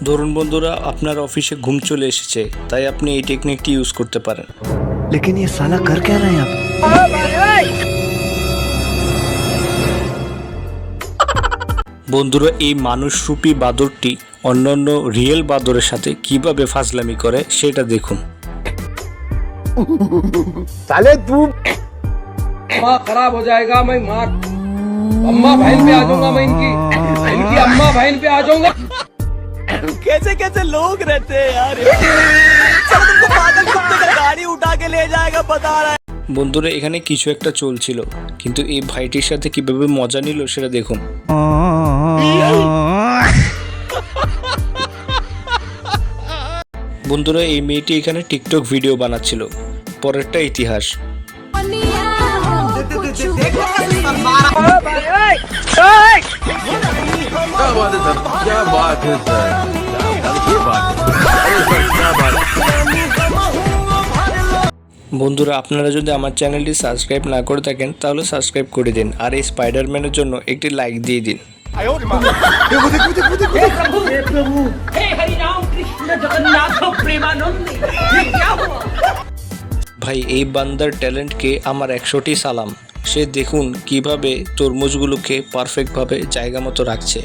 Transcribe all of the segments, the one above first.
ধরুন বন্ধুরা, আপনার অফিসে ঘুম চলে এসেছে, তাই আপনি এই টেকনিকটি ইউজ করতে পারেন। लेकिन ये साला कर क्या रहे हैं आप? বন্ধুরা, এই মানুষরূপী বাদরটি অন্যান্য রিয়েল বাদরের সাথে কিভাবে ফাজলামি করে সেটা দেখুন। साले तू माँ खराब हो जाएगा। मैं माँ अम्मा बहन पे आ जाऊंगा। मैं इनकी अम्मा बहन पे आ जाऊंगा। कैसे कैसे लोग रहते हैं यार। चलो तुमको पागल कुत्ते का गाड़ी उठा के ले जाएगा बता रहा है। বন্ধুরা, এখানে কিছু একটা চলছিল, কিন্তু এই ভাইটির সাথে কিভাবে মজা নিল সেটা দেখুন। বন্ধুরা, এই মেয়েটি এখানে টিকটক ভিডিও বানাচ্ছিল। পরেরটা ইতিহাস। বন্ধুরা, আপনারা যদি আমার চ্যানেলটি সাবস্ক্রাইব না করে থাকেন তাহলে সাবস্ক্রাইব করে দিন, আর এই স্পাইডারম্যানের জন্য একটি লাইক দিয়ে দিন। ভাই, এই বান্দার ট্যালেন্টকে আমার 100টি সালাম। সে দেখুন কিভাবে তরমুজগুলোকে পারফেক্টভাবে জায়গা মতো রাখছে।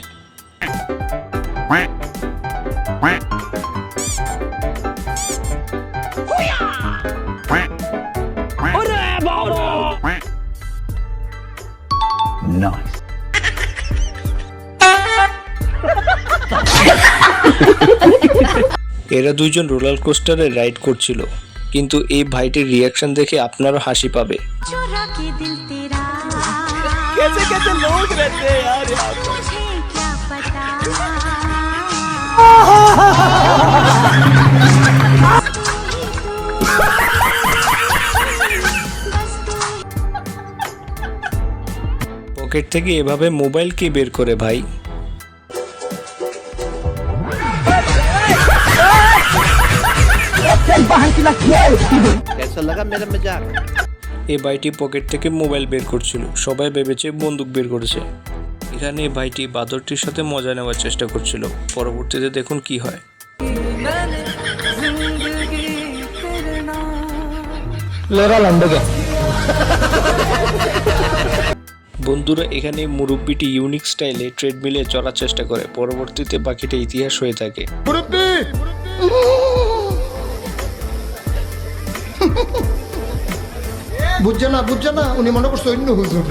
এরা দুইজন রোলার কোস্টারে রাইড করছিল, কিন্তু এই ভাইটির রিয়াকশন দেখে আপনারও হাসি পাবে। कैसे कैसे लोग रहते हैं यार। পকেট থেকে এভাবে মোবাইল কে বের করে ভাই? कैसा लगा मेरा मजाक? এই ভাইটি পকেট থেকে মোবাইল বের করছিল, সবাই ভেবেছে বন্দুক বের করেছে। এখানে এই ভাইটি বাদরটির সাথে মজা নেওয়ার চেষ্টা করছিল। পরবর্তীতে দেখুন কি হয়। বন্ধুরা, এখানে মুরব্বিটি ইউনিক স্টাইলে ট্রেডমিলে চড়ার চেষ্টা করে। পরবর্তীতে বাকিটা ইতিহাস হয়ে থাকে। বুঝছে না উনি মনে করছে অন্য হুজুর।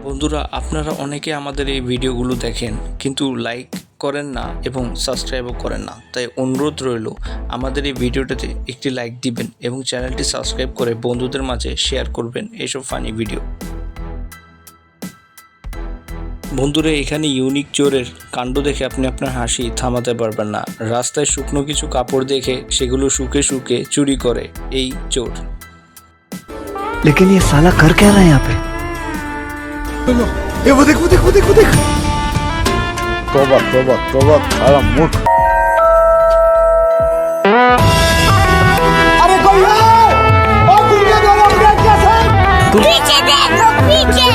বন্ধুরা, আপনারা অনেকে আমাদের এই ভিডিওগুলো দেখেন কিন্তু লাইক করেন না এবং সাবস্ক্রাইবও করেন না, তাই অনুরোধ রইল আমাদের এই ভিডিওটাতে একটি লাইক দিবেন এবং চ্যানেলটি সাবস্ক্রাইব করে বন্ধুদের মাঝে শেয়ার করবেন এইসব ফানি ভিডিও। বন্ধুরা, এখানে ইউনিক চোরের কাণ্ড দেখে আপনি আপনার হাসি থামাতে পারবেন না। রাস্তায় শুকনো কিছু কাপড় দেখে সেগুলো শুকে শুকে চুরি করে এই চোর। लेकिन ये साला कर क्या रहा है यहाँ पे? এ ও দেখ तोबा साला मूर्ख। अरे कोई है? ओ पीछे देखो कैसे? पीछे देखो पीछे।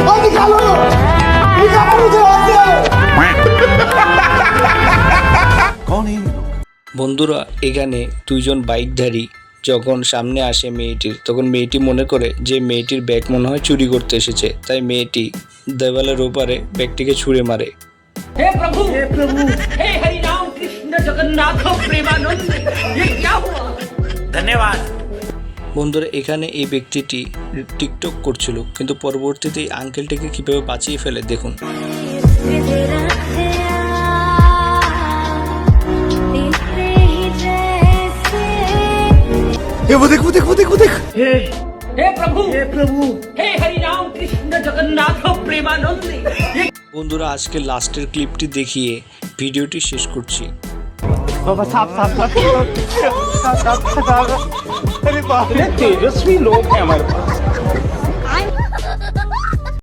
ओ निकालो मुझे वहां से। कौन है? বন্ধুরা, এখানে দুইজন বাইকধারী যখন সামনে আসে মেয়েটির, তখন মেয়েটি মনে করে যে মেয়েটির ব্যাগ মনে হয় চুরি করতে এসেছে, তাই মেয়েটি দেওয়ালের ওপারে ব্যাগটিকে ছুঁড়ে মারে। हे प्रभु हे हरि राम कृष्ण जगन्नाथ प्रेमानंद। ये क्या हुआ? धन्यवाद। বন্ধুরা, এখানে এই ব্যক্তিটি টিকটক করছিল, কিন্তু পরবর্তীতে এই আঙ্কেলটিকে কিভাবে বাঁচিয়ে ফেলে দেখুন। ए वो देख हे प्रभु हे हरि राम कृष्ण जगन्नाथ प्रेमानंद। ये বন্ধুরা, আজকে লাস্টের ক্লিপটি দেখিয়ে ভিডিওটি শেষ করছি। तेजस्वी लोग हैं हमारे पास।